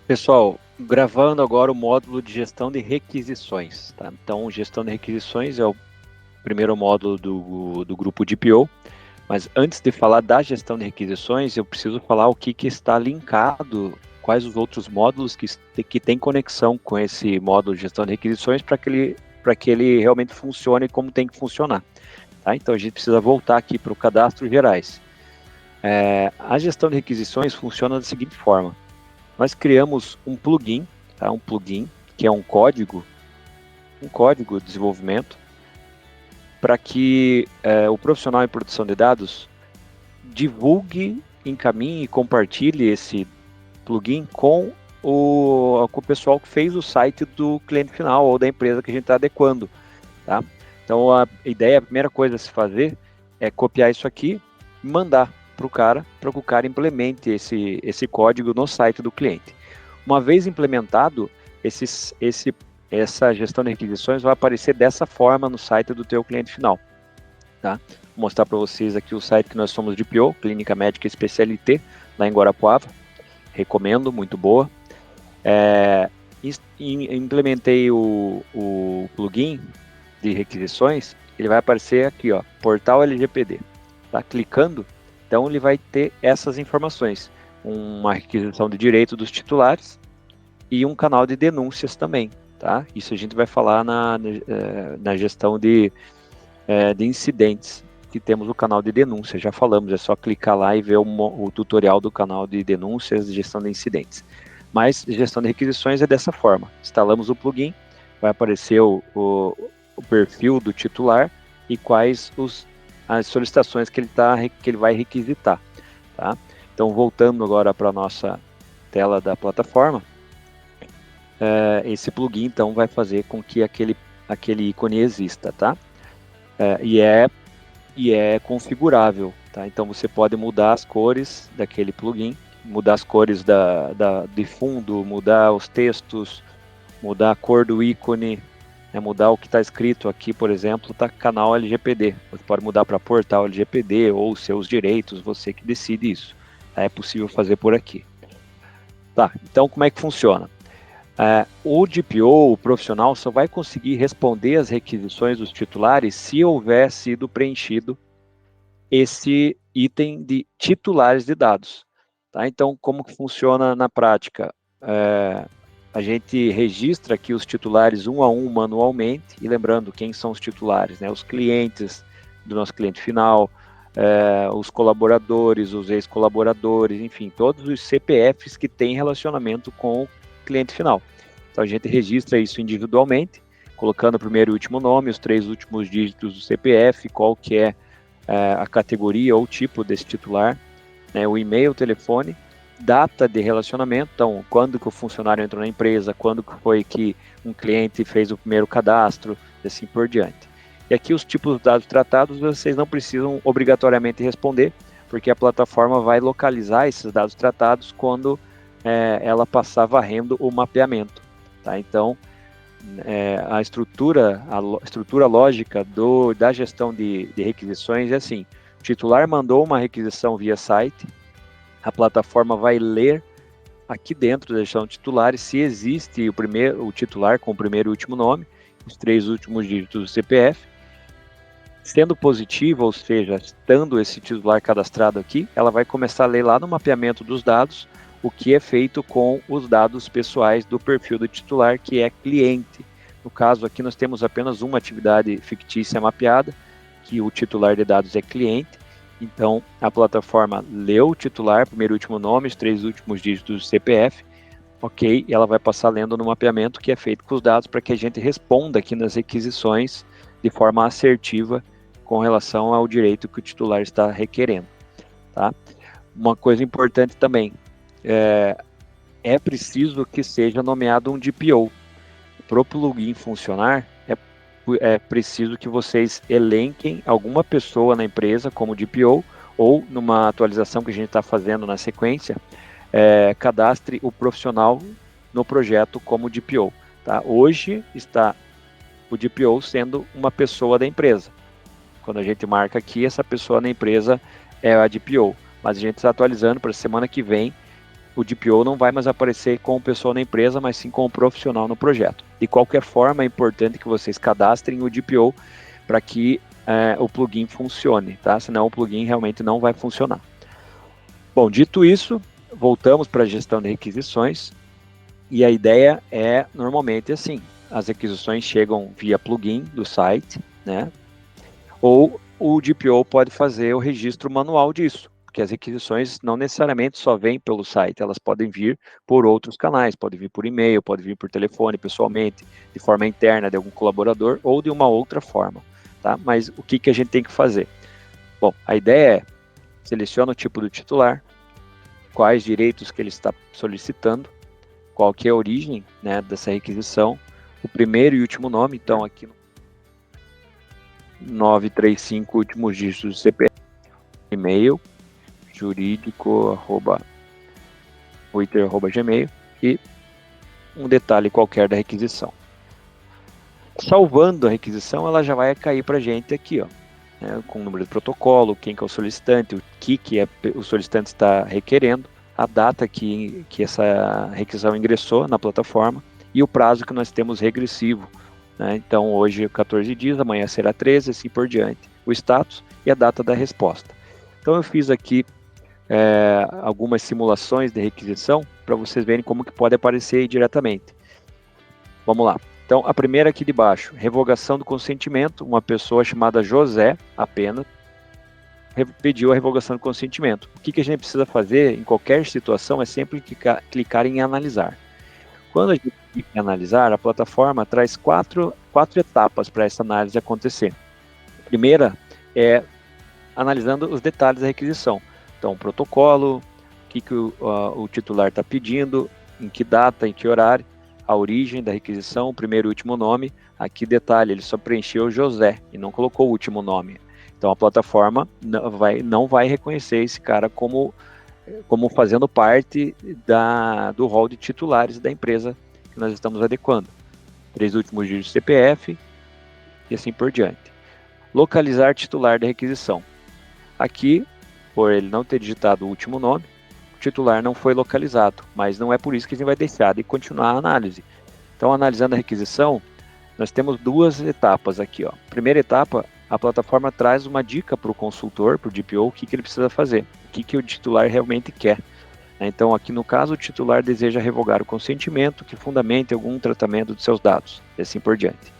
Pessoal, gravando agora o módulo de gestão de requisições, tá? Então, gestão de requisições é o primeiro módulo do grupo DPO, mas antes de falar da gestão de requisições, eu preciso falar o que está linkado, quais os outros módulos que têm conexão com esse módulo de gestão de requisições para que ele realmente funcione como tem que funcionar, tá? Então, a gente precisa voltar aqui para o cadastro gerais. A gestão de requisições funciona da seguinte forma: nós criamos um plugin, tá? Um plugin que é um código de desenvolvimento para que o profissional em produção de dados divulgue, encaminhe e compartilhe esse plugin com o pessoal que fez o site do cliente final ou da empresa que a gente está adequando, tá? Então a ideia, a primeira coisa a se fazer é copiar isso aqui e mandar para que o cara implemente esse código no site do cliente. Uma vez implementado, essa gestão de requisições vai aparecer dessa forma no site do teu cliente final, tá? Vou mostrar para vocês aqui o site que nós somos de PO, Clínica Médica Especialité, lá em Guarapuava. Recomendo, muito boa. Implementei o plugin de requisições, ele vai aparecer aqui, ó, portal LGPD. Tá clicando, então ele vai ter essas informações, uma requisição de direito dos titulares e um canal de denúncias também, tá? Isso a gente vai falar na gestão de incidentes, que temos o canal de denúncias, já falamos, é só clicar lá e ver o tutorial do canal de denúncias de gestão de incidentes. Mas gestão de requisições é dessa forma: instalamos o plugin, vai aparecer o perfil do titular e quais as solicitações que ele vai requisitar, tá? Então, voltando agora para a nossa tela da plataforma, esse plugin, então, vai fazer com que aquele ícone exista, tá? E é configurável, tá? Então, você pode mudar as cores daquele plugin, mudar as cores de fundo, mudar os textos, mudar a cor do ícone, né, mudar o que está escrito aqui, por exemplo, está canal LGPD. Você pode mudar para portal LGPD ou seus direitos, você que decide isso. É possível fazer por aqui. Tá, então como é que funciona? O DPO, o profissional, só vai conseguir responder às requisições dos titulares se houver sido preenchido esse item de titulares de dados. Tá? Então, como que funciona na prática? A gente registra aqui os titulares um a um manualmente, e lembrando quem são os titulares, né? Os clientes do nosso cliente final, os colaboradores, os ex-colaboradores, enfim, todos os CPFs que têm relacionamento com o cliente final. Então a gente registra isso individualmente, colocando o primeiro e último nome, os 3 últimos dígitos do CPF, qual que é a categoria ou tipo desse titular, né, o e-mail, o telefone, data de relacionamento, então quando que o funcionário entrou na empresa, quando que foi que um cliente fez o primeiro cadastro, e assim por diante. E aqui os tipos de dados tratados vocês não precisam obrigatoriamente responder, porque a plataforma vai localizar esses dados tratados quando ela passar varrendo o mapeamento, tá? Então, a estrutura lógica da gestão de requisições é assim: o titular mandou uma requisição via site, a plataforma vai ler aqui dentro da gestão de titulares se existe o titular com o primeiro e último nome, os 3 últimos dígitos do CPF. Sendo positivo, ou seja, estando esse titular cadastrado aqui, ela vai começar a ler lá no mapeamento dos dados o que é feito com os dados pessoais do perfil do titular, que é cliente. No caso aqui nós temos apenas uma atividade fictícia mapeada, que o titular de dados é cliente. Então a plataforma leu o titular, primeiro e último nome, os 3 últimos dígitos do CPF, ok, e ela vai passar lendo no mapeamento que é feito com os dados para que a gente responda aqui nas requisições de forma assertiva com relação ao direito que o titular está requerendo, tá? Uma coisa importante também, é preciso que seja nomeado um DPO. Para o plugin funcionar, é preciso que vocês elenquem alguma pessoa na empresa como DPO, ou numa atualização que a gente está fazendo na sequência, cadastre o profissional no projeto como DPO. Tá? Hoje está o DPO sendo uma pessoa da empresa. Quando a gente marca aqui, essa pessoa na empresa é a DPO, mas a gente está atualizando para a semana que vem o DPO não vai mais aparecer como pessoa na empresa, mas sim como profissional no projeto. De qualquer forma, é importante que vocês cadastrem o DPO para que o plugin funcione, tá? Senão o plugin realmente não vai funcionar. Bom, dito isso, voltamos para a gestão de requisições, e a ideia é, normalmente, assim, as requisições chegam via plugin do site, né? Ou o DPO pode fazer o registro manual disso, porque as requisições não necessariamente só vêm pelo site, elas podem vir por outros canais, pode vir por e-mail, pode vir por telefone, pessoalmente, de forma interna de algum colaborador ou de uma outra forma, tá? Mas o que a gente tem que fazer? Bom, a ideia é, seleciona o tipo do titular, quais direitos que ele está solicitando, qual que é a origem, né, dessa requisição, o primeiro e último nome, então aqui 935 últimos dígitos do CPF, e-mail, jurídico, @twitter@gmail, e um detalhe qualquer da requisição. Salvando a requisição, ela já vai cair para a gente aqui, ó, né, com o número de protocolo, quem que é o solicitante, o que o solicitante está requerendo, a data que essa requisição ingressou na plataforma e o prazo que nós temos regressivo, né? Então hoje 14 dias, amanhã será 13, assim por diante. O status e a data da resposta. Então eu fiz aqui algumas simulações de requisição para vocês verem como que pode aparecer aí diretamente. Vamos lá. Então a primeira aqui de baixo, revogação do consentimento, uma pessoa chamada José apenas pediu a revogação do consentimento. O que a gente precisa fazer em qualquer situação é sempre clicar em analisar. Quando a gente clica em analisar, a plataforma traz quatro etapas para essa análise acontecer. A primeira é analisando os detalhes da requisição. Então, o protocolo, o que o titular está pedindo, em que data, em que horário, a origem da requisição, o primeiro e último nome. Aqui, detalhe, ele só preencheu José e não colocou o último nome. Então, a plataforma não vai reconhecer esse cara como fazendo parte do rol de titulares da empresa que nós estamos adequando. 3 últimos dígitos do CPF e assim por diante. Localizar titular da requisição. Aqui, por ele não ter digitado o último nome, o titular não foi localizado, mas não é por isso que a gente vai deixar de continuar a análise. Então, analisando a requisição, nós temos duas etapas aqui, ó. Primeira etapa, a plataforma traz uma dica para o consultor, para o DPO, o que ele precisa fazer, o que o titular realmente quer. Então, aqui no caso, o titular deseja revogar o consentimento que fundamente algum tratamento de seus dados, e assim por diante.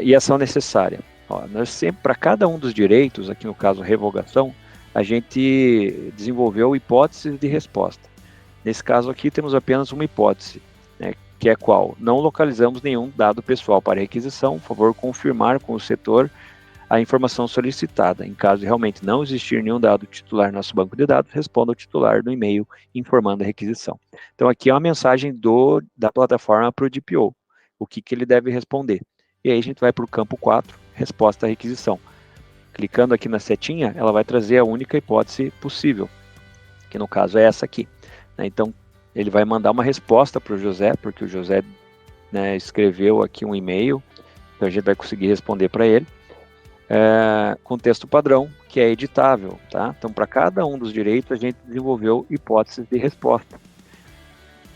E ação necessária. Ó, nós sempre, para cada um dos direitos, aqui no caso revogação, a gente desenvolveu hipóteses de resposta. Nesse caso aqui, temos apenas uma hipótese, né, que é qual? Não localizamos nenhum dado pessoal para requisição, por favor, confirmar com o setor a informação solicitada. Em caso de realmente não existir nenhum dado titular no nosso banco de dados, responda ao titular no e-mail informando a requisição. Então, aqui é uma mensagem da plataforma para o DPO, o que ele deve responder. E aí a gente vai para o campo 4, resposta à requisição. Clicando aqui na setinha, ela vai trazer a única hipótese possível, que no caso é essa aqui. Então, ele vai mandar uma resposta para o José, porque o José, né, escreveu aqui um e-mail, então a gente vai conseguir responder para ele. Com texto padrão, que é editável, tá? Então, para cada um dos direitos, a gente desenvolveu hipóteses de resposta,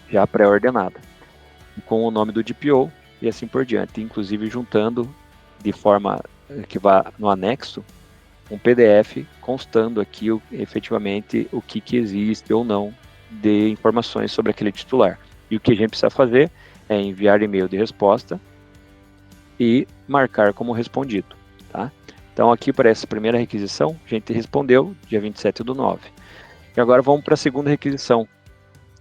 já pré-ordenada, com o nome do DPO e assim por diante, inclusive juntando de forma que vá no anexo, um PDF constando aqui efetivamente o que existe ou não de informações sobre aquele titular. E o que a gente precisa fazer é enviar e-mail de resposta e marcar como respondido, tá? Então aqui para essa primeira requisição, a gente respondeu dia 27/9. E agora vamos para a segunda requisição,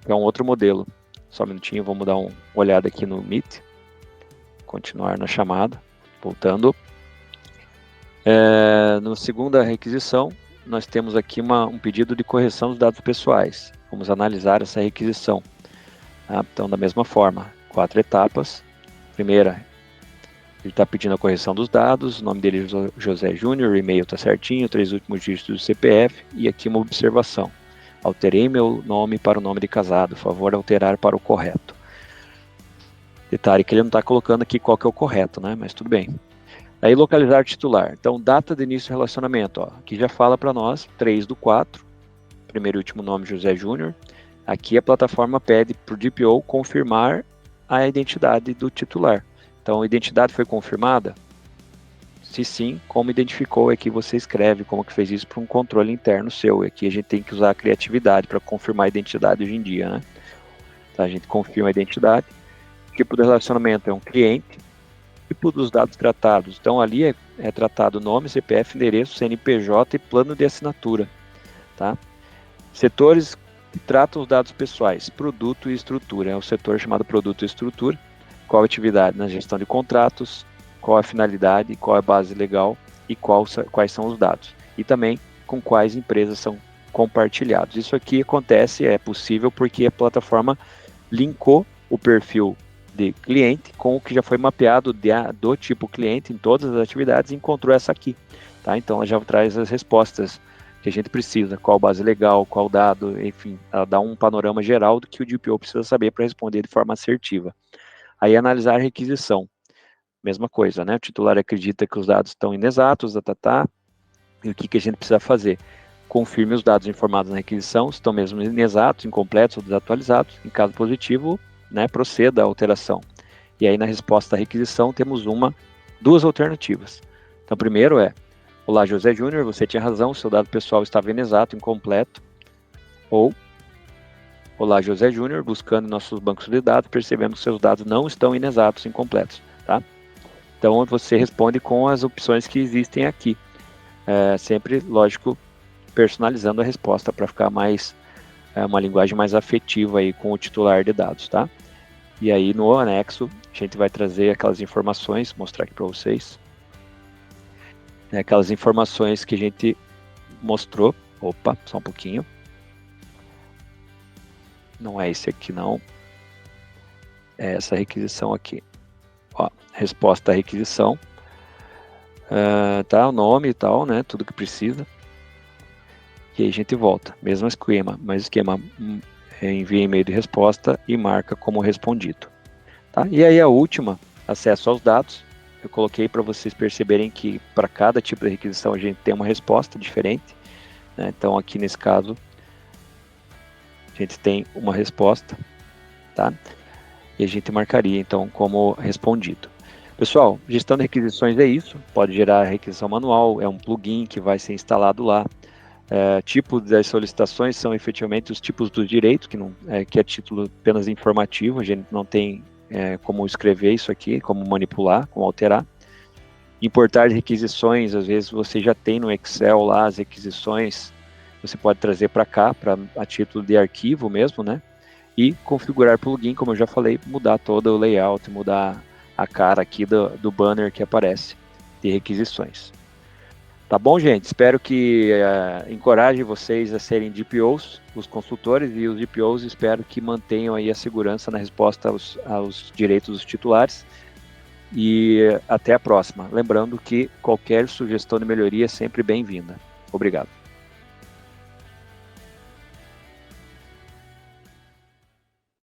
que é um outro modelo. Só um minutinho, vamos dar uma olhada aqui no Meet. Continuar na chamada, voltando. Na segunda requisição, nós temos aqui um pedido de correção dos dados pessoais. Vamos analisar essa requisição. Tá? Então, da mesma forma, 4 etapas. Primeira, ele está pedindo a correção dos dados, o nome dele é José Júnior, o e-mail está certinho, 3 últimos dígitos do CPF, e aqui uma observação. Alterei meu nome para o nome de casado, favor alterar para o correto. Detalhe que ele não está colocando aqui qual que é o correto, né? Mas tudo bem. Aí localizar titular. Então, data de início do relacionamento. Ó, aqui já fala para nós, 3/4, primeiro e último nome José Júnior. Aqui a plataforma pede para o DPO confirmar a identidade do titular. Então, a identidade foi confirmada? Se sim, como identificou, aqui você escreve como que fez isso para um controle interno seu. E aqui a gente tem que usar a criatividade para confirmar a identidade hoje em dia, né? Então, a gente confirma a identidade. O tipo de relacionamento é um cliente. Tipo dos dados tratados. Então, ali é tratado nome, CPF, endereço, CNPJ e plano de assinatura. Tá? Setores que tratam os dados pessoais, produto e estrutura. É o setor chamado produto e estrutura. Qual a atividade? Na gestão de contratos, qual a finalidade, qual a base legal e quais são os dados. E também com quais empresas são compartilhados. Isso aqui acontece, é possível porque a plataforma linkou o perfil de cliente com o que já foi mapeado do tipo cliente em todas as atividades e encontrou essa aqui. Tá? Então ela já traz as respostas que a gente precisa, qual base legal, qual dado, enfim, ela dá um panorama geral do que o DPO precisa saber para responder de forma assertiva. Aí analisar a requisição, mesma coisa, né? O titular acredita que os dados estão inexatos, e o que a gente precisa fazer? Confirme os dados informados na requisição, se estão mesmo inexatos, incompletos ou desatualizados. Em caso positivo, né, proceda à alteração. E aí na resposta à requisição temos duas alternativas. Então, primeiro é: olá, José Júnior, você tinha razão, seu dado pessoal estava inexato, incompleto. Ou: olá, José Júnior, buscando em nossos bancos de dados, percebemos que seus dados não estão inexatos, incompletos. Tá? Então, você responde com as opções que existem aqui. Sempre, lógico, personalizando a resposta para ficar uma linguagem mais afetiva aí com o titular de dados, tá? E aí no anexo a gente vai trazer aquelas informações, mostrar aqui para vocês, aquelas informações que a gente mostrou. Opa, só um pouquinho. Não é esse aqui não, é essa requisição aqui. Ó, resposta à requisição, tá? O nome e tal, né? Tudo que precisa. E aí a gente volta, mesmo esquema, envia e-mail de resposta e marca como respondido. Tá? E aí a última, acesso aos dados, eu coloquei para vocês perceberem que para cada tipo de requisição a gente tem uma resposta diferente, né? Então aqui nesse caso a gente tem uma resposta, tá? E a gente marcaria então como respondido. Pessoal, gestão de requisições é isso, pode gerar requisição manual, é um plugin que vai ser instalado lá. Tipo das solicitações são efetivamente os tipos dos direitos, que é título apenas informativo, a gente não tem como escrever isso aqui, como manipular, como alterar. Importar requisições, às vezes você já tem no Excel lá as requisições, você pode trazer para cá, a título de arquivo mesmo, né? E configurar plugin, como eu já falei, mudar todo o layout, mudar a cara aqui do banner que aparece de requisições. Tá bom, gente? Espero que encoraje vocês a serem DPOs, os consultores, e os DPOs espero que mantenham aí a segurança na resposta aos direitos dos titulares. E até a próxima. Lembrando que qualquer sugestão de melhoria é sempre bem-vinda. Obrigado.